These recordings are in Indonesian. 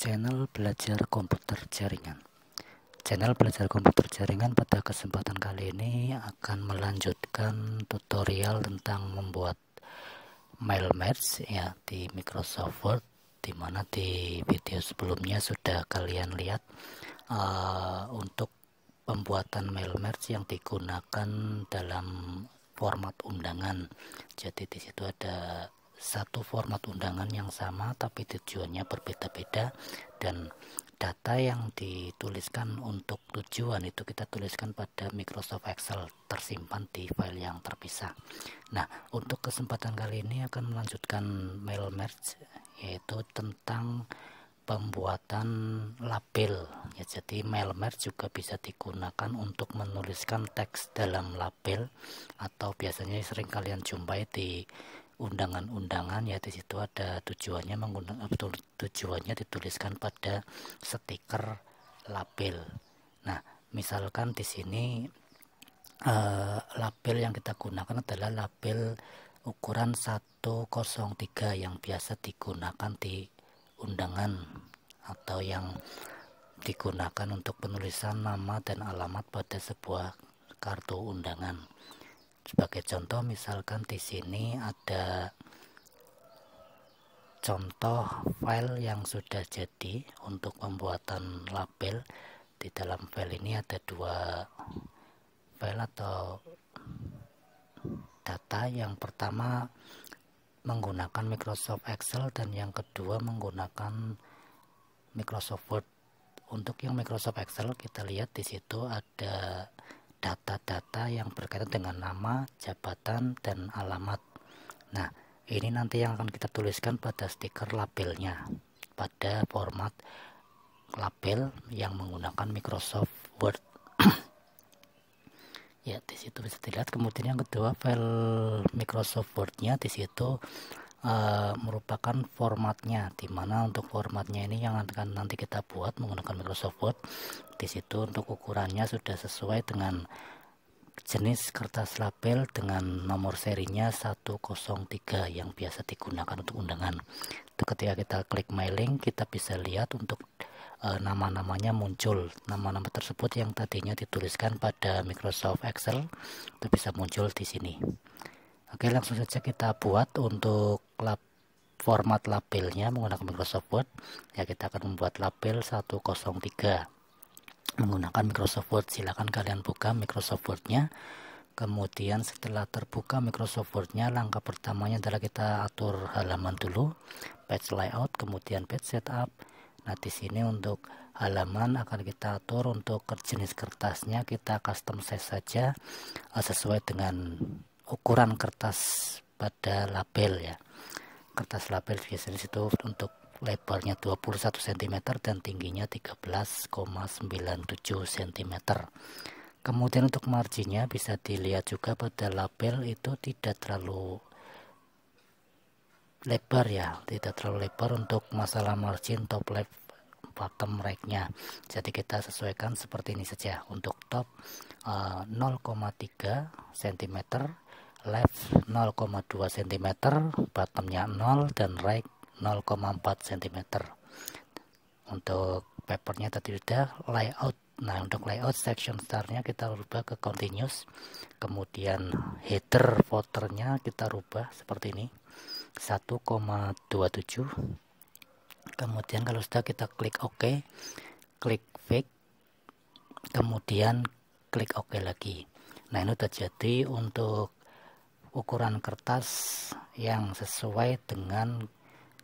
Channel belajar komputer jaringan. Channel belajar komputer jaringan pada kesempatan kali ini akan melanjutkan tutorial tentang membuat mail merge ya di Microsoft Word, dimana di video sebelumnya sudah kalian lihat untuk pembuatan mail merge yang digunakan dalam format undangan. Jadi di situ ada satu format undangan yang sama tapi tujuannya berbeda-beda, dan data yang dituliskan untuk tujuan itu kita tuliskan pada Microsoft Excel tersimpan di file yang terpisah. Nah, untuk kesempatan kali ini akan melanjutkan mail merge, yaitu tentang pembuatan label ya. Jadi mail merge juga bisa digunakan untuk menuliskan teks dalam label, atau biasanya sering kalian jumpai di undangan-undangan ya. Di situ ada tujuannya tujuannya dituliskan pada stiker label. Nah, misalkan di sini label yang kita gunakan adalah label ukuran 103 yang biasa digunakan di undangan atau yang digunakan untuk penulisan nama dan alamat pada sebuah kartu undangan. Sebagai contoh, misalkan di sini ada contoh file yang sudah jadi untuk pembuatan label. Di dalam file ini ada dua file atau data. Yang pertama menggunakan Microsoft Excel dan yang kedua menggunakan Microsoft Word. Untuk yang Microsoft Excel kita lihat di situ ada data-data yang berkaitan dengan nama, jabatan, dan alamat. Nah, ini nanti yang akan kita tuliskan pada stiker labelnya pada format label yang menggunakan Microsoft Word. Ya, di situ bisa dilihat. Kemudian yang kedua, file Microsoft Word-nya di situ merupakan formatnya, dimana untuk formatnya ini yang akan nanti kita buat menggunakan Microsoft Word. Di situ untuk ukurannya sudah sesuai dengan jenis kertas label dengan nomor serinya 103 yang biasa digunakan untuk undangan. Itu ketika kita klik mailing, kita bisa lihat untuk nama-namanya muncul. Nama-nama tersebut yang tadinya dituliskan pada Microsoft Excel itu bisa muncul di sini. Oke, langsung saja kita buat untuk format labelnya menggunakan Microsoft Word. Ya, kita akan membuat label 103 menggunakan Microsoft Word. Silakan kalian buka Microsoft Word-nya. Kemudian setelah terbuka Microsoft Word-nya, langkah pertamanya adalah kita atur halaman dulu, page layout, kemudian page setup. Nah, di sini untuk halaman akan kita atur untuk jenis kertasnya, kita custom size saja sesuai dengan ukuran kertas pada label ya. Kertas label biasanya itu untuk lebarnya 21 cm dan tingginya 13,97 cm. Kemudian untuk marginnya bisa dilihat juga pada label itu tidak terlalu lebar ya, tidak terlalu lebar untuk masalah margin top left bottom right-nya. Jadi kita sesuaikan seperti ini saja. Untuk top 0,3 cm, left 0,2 cm, bottomnya 0, dan right 0,4 cm. Untuk papernya tadi sudah layout. Nah, untuk layout section startnya kita rubah ke continuous, kemudian header footernya kita rubah seperti ini 1,27. kemudian kalau sudah kita klik OK, klik fix, kemudian klik OK lagi. Nah, ini sudah jadi untuk ukuran kertas yang sesuai dengan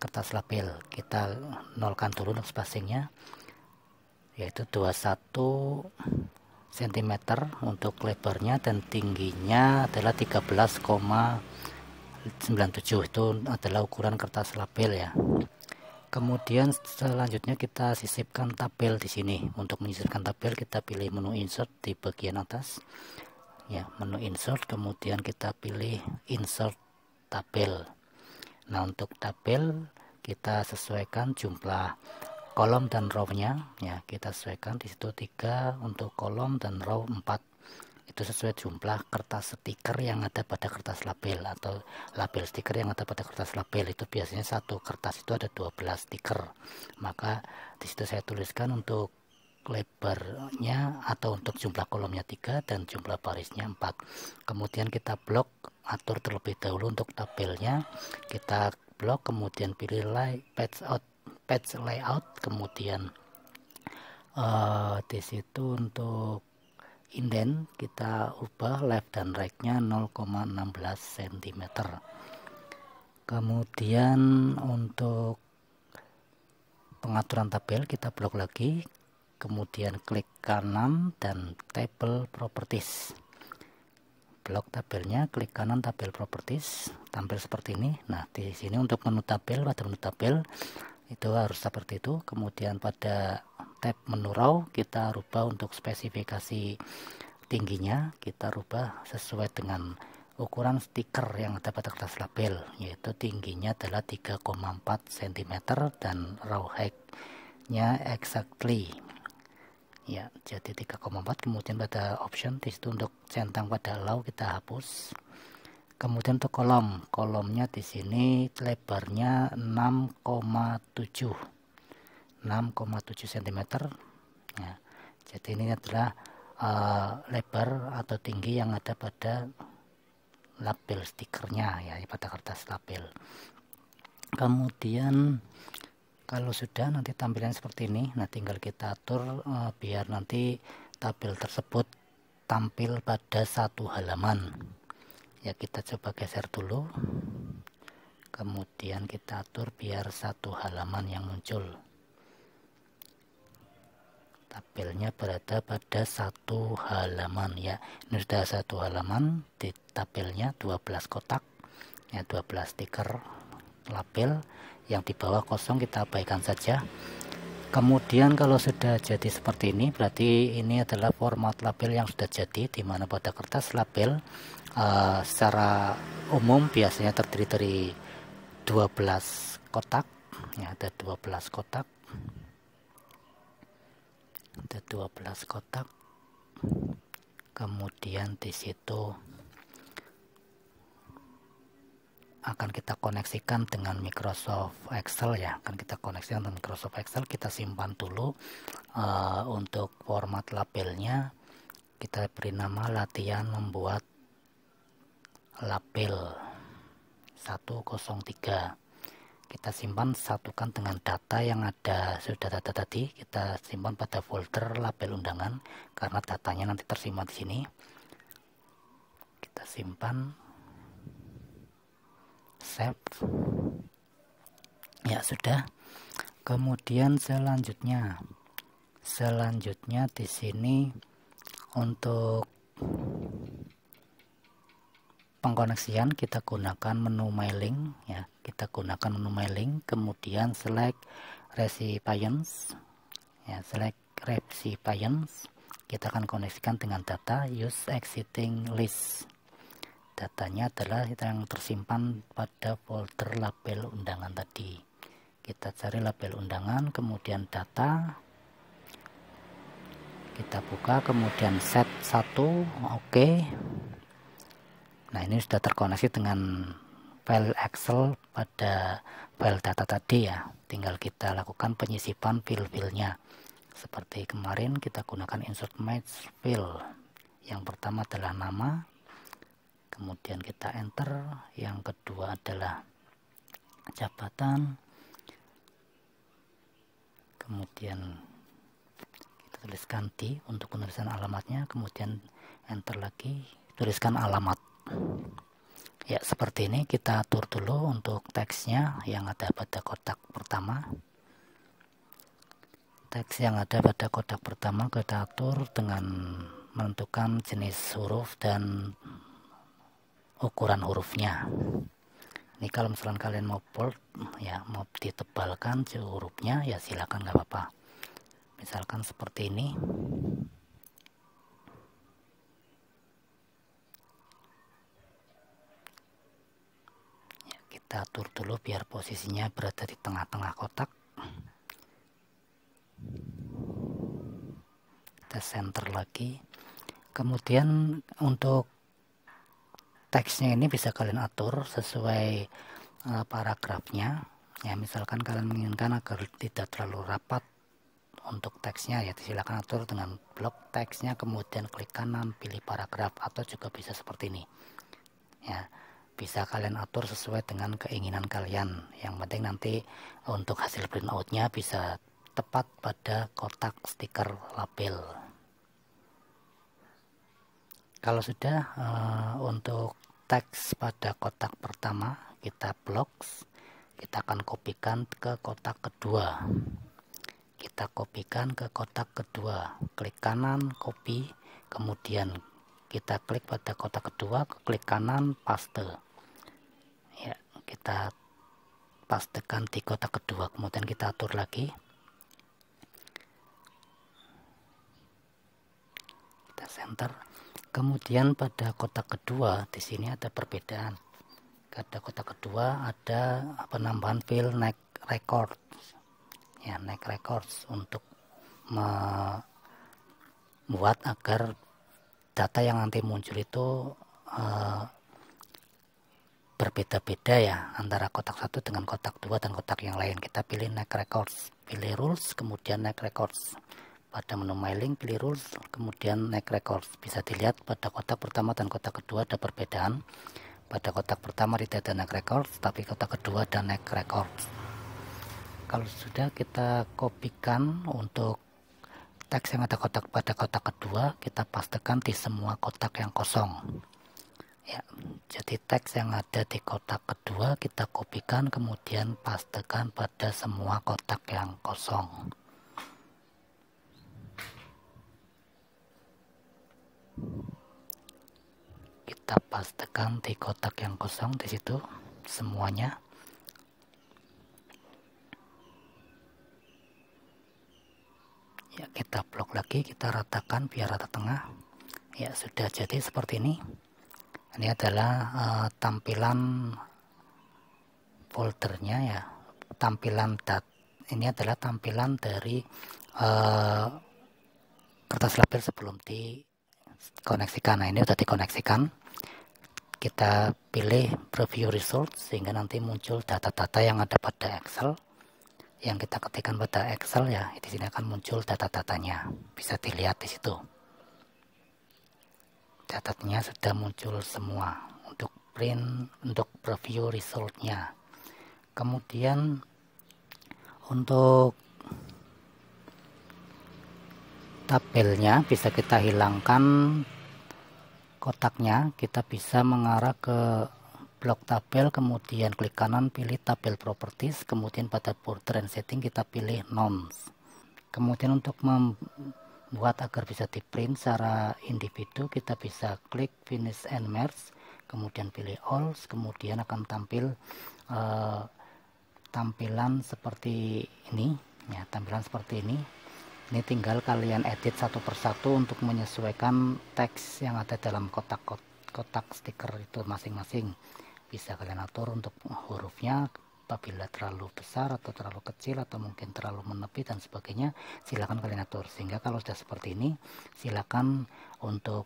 kertas label. Kita nolkan dulu untuk spacingnya, yaitu 21 cm untuk lebarnya, dan tingginya adalah 13,97. Itu adalah ukuran kertas label ya. Kemudian selanjutnya kita sisipkan tabel di sini. Untuk menyisipkan tabel kita pilih menu insert di bagian atas ya, menu insert, kemudian kita pilih insert tabel. Nah, untuk tabel kita sesuaikan jumlah kolom dan row-nya ya, kita sesuaikan di situ 3 untuk kolom dan row 4. itu sesuai jumlah kertas stiker yang ada pada kertas label, atau label stiker yang ada pada kertas label. Itu biasanya satu kertas itu ada 12 stiker. Maka disitu saya tuliskan untuk lebarnya atau untuk jumlah kolomnya 3 dan jumlah barisnya 4. Kemudian kita blok, atur terlebih dahulu untuk tabelnya, kita blok, kemudian pilih page layout, kemudian di situ untuk indent kita ubah left dan right nya 0,16 cm. Kemudian untuk pengaturan tabel kita blok lagi, kemudian klik kanan dan table properties, blok tabelnya, klik kanan tabel properties, tampil seperti ini. Nah, di sini untuk menu tabel, pada menu tabel itu harus seperti itu. Kemudian pada tab menu raw kita rubah untuk spesifikasi tingginya, kita rubah sesuai dengan ukuran stiker yang ada pada kertas label, yaitu tingginya adalah 3,4 cm dan raw height nya exactly ya, jadi 3,4. kemudian pada option disitu untuk centang pada allow kita hapus. Kemudian untuk kolomnya di sini lebarnya 6,7 cm ya. Jadi ini adalah lebar atau tinggi yang ada pada label stikernya ya, pada kertas label. Kemudian kalau sudah nanti tampilan seperti ini, nah tinggal kita atur biar nanti tabel tersebut tampil pada satu halaman ya. Kita coba geser dulu, kemudian kita atur biar satu halaman yang muncul, tabelnya berada pada satu halaman ya. Ini sudah satu halaman, di tabelnya 12 kotak ya, 12 stiker label. Yang di bawah kosong kita abaikan saja. Kemudian kalau sudah jadi seperti ini, berarti ini adalah format label yang sudah jadi, dimana pada kertas label secara umum biasanya terdiri dari 12 kotak ya, ada 12 kotak, ada 12 kotak. Kemudian di situ akan kita koneksikan dengan Microsoft Excel ya, akan kita koneksikan dengan Microsoft Excel. Kita simpan dulu untuk format labelnya, kita beri nama latihan membuat label 103. Kita simpan, satukan dengan data yang ada, sudah data tadi kita simpan pada folder label undangan karena datanya nanti tersimpan di sini. Kita simpan, save ya, sudah. Kemudian selanjutnya di sini untuk pengkoneksian kita gunakan menu mailing ya, kita gunakan menu mailing, kemudian select recipients ya, select recipients, kita akan koneksikan dengan data use existing list. Datanya adalah yang tersimpan pada folder label undangan tadi. Kita cari label undangan, kemudian data, kita buka, kemudian set 1, oke. Nah, ini sudah terkoneksi dengan file Excel pada file data tadi ya. Tinggal kita lakukan penyisipan file-filenya. Seperti kemarin kita gunakan insert match file. Yang pertama adalah nama, kemudian kita enter. Yang kedua adalah jabatan, kemudian kita tuliskan D untuk penulisan alamatnya, kemudian enter lagi, tuliskan alamat ya. Seperti ini. Kita atur dulu untuk teksnya yang ada pada kotak pertama. Teks yang ada pada kotak pertama kita atur dengan menentukan jenis huruf dan ukuran hurufnya. Ini kalau misalkan kalian mau bold ya, mau ditebalkan hurufnya ya silakan, nggak apa-apa. Misalkan seperti ini. Ya, kita atur dulu biar posisinya berada di tengah-tengah kotak. Kita center lagi. Kemudian untuk teksnya ini bisa kalian atur sesuai paragrafnya ya. Misalkan kalian menginginkan agar tidak terlalu rapat untuk teksnya ya, silakan atur dengan blok teksnya, kemudian klik kanan pilih paragraf, atau juga bisa seperti ini ya. Bisa kalian atur sesuai dengan keinginan kalian, yang penting nanti untuk hasil printoutnya bisa tepat pada kotak stiker label. Kalau sudah untuk teks pada kotak pertama kita blok, kita akan kopikan ke kotak kedua. Kita kopikan ke kotak kedua, klik kanan copy, kemudian kita klik pada kotak kedua, klik kanan paste ya, kita pastekan di kotak kedua, kemudian kita atur lagi, kita center. Kemudian pada kotak kedua di sini ada perbedaan. Pada kotak kedua ada penambahan file neck record ya, neck records, untuk membuat agar data yang nanti muncul itu berbeda-beda ya antara kotak satu dengan kotak dua dan kotak yang lain. Kita pilih neck records, pilih rules, kemudian neck records. Pada menu mailing pilih rules, kemudian neck records. Bisa dilihat pada kotak pertama dan kotak kedua ada perbedaan. Pada kotak pertama tidak ada neck records, tapi kotak kedua ada neck records. Kalau sudah, kita kopikan untuk teks yang ada pada kotak kedua, kita pastekan di semua kotak yang kosong ya. Jadi teks yang ada di kotak kedua kita kopikan, kemudian pastekan pada semua kotak yang kosong. Kita pastekan di kotak yang kosong di situ semuanya. Ya, kita blok lagi, kita ratakan biar rata tengah. Ya, sudah jadi seperti ini. Ini adalah tampilan foldernya ya. Ini adalah tampilan dari kertas label sebelum dikoneksikan. Nah, ini sudah dikoneksikan. Kita pilih preview result sehingga nanti muncul data-data yang ada pada Excel. Yang kita ketikkan pada Excel ya, di sini akan muncul data-datanya. Bisa dilihat di situ. Datanya sudah muncul semua untuk print, untuk preview resultnya. Kemudian untuk tabelnya bisa kita hilangkan kotaknya. Kita bisa mengarah ke blok tabel, kemudian klik kanan pilih tabel properties, kemudian pada border and setting kita pilih nonce. Kemudian untuk membuat agar bisa di print secara individu, kita bisa klik finish and merge, kemudian pilih all, kemudian akan tampil tampilan seperti ini ya, tampilan seperti ini. Ini tinggal kalian edit satu persatu untuk menyesuaikan teks yang ada dalam kotak stiker itu masing-masing. Bisa kalian atur untuk hurufnya apabila terlalu besar atau terlalu kecil atau mungkin terlalu menepi dan sebagainya, silakan kalian atur. Sehingga kalau sudah seperti ini, silakan untuk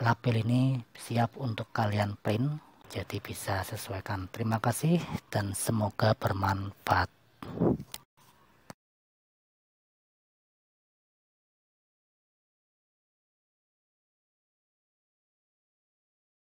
label ini siap untuk kalian print, jadi bisa sesuaikan. Terima kasih dan semoga bermanfaat.